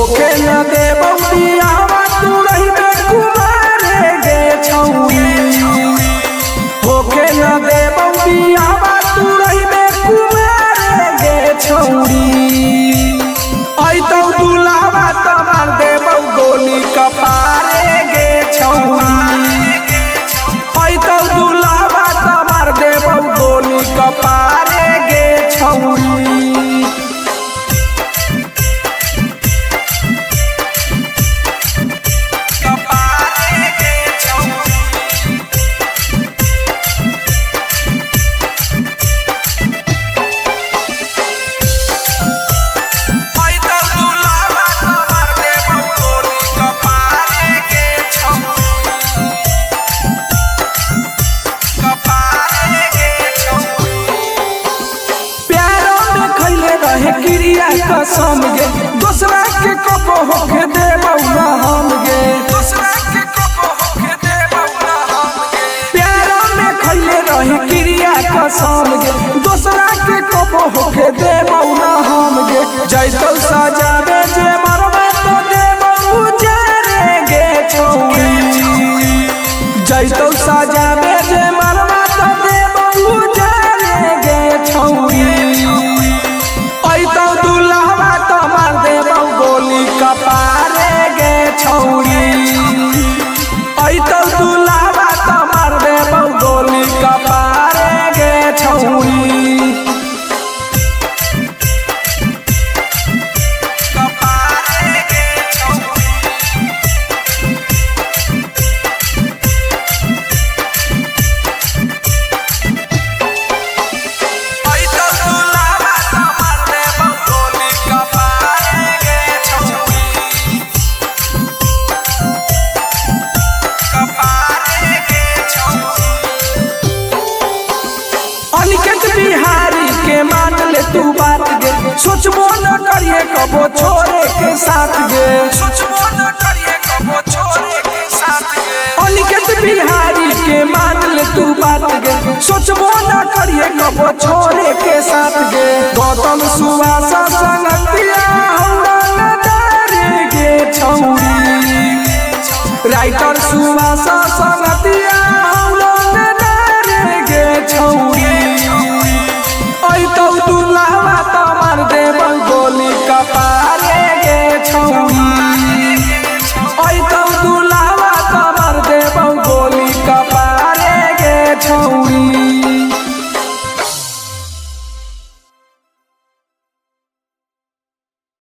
होके न देबौ बियावा तू रहिबे कुमारे गे छौरी होके न देबौ बियावा तू रहिबे कुमारे गे छौरी ऐतौ दुलावा त मार देबौ गोली कपारे गे छौरी ऐतौ दुलावा त मार देबौ गोली कपारे गे छौरी क्रिया कसम गे दूसरा के कप होके देबौ ना हम गे दूसरा के कप होके देबौ ना हम गे प्यार में खइले रहे क्रिया कसम गे दूसरा के कप होके देबौ ना हम गे जैतौ सजावे जे मरबे तो देबौ जारे गे छौरी जैतौ सजावे जे मरबे तो देबौ जारे गे छौरी कपारे गे छौरी ऐतौ दुलावा त मार देबौ गोली कपारे गे छौरी कपारे गे छौरी ऐतौ दुलावा त मार देबौ गोली कपारे गे छौरी अनिकेत बिहारी के मान ले तू बात गे सोचबो न करिए कबो छोरे के साथ गे सोचबो न करिए कबो छोरे के साथ गे अनिकेत बिहारी के मान ले तू बात गे सोचबो न करिए कबो छोरे के साथ गे गौतम सुवास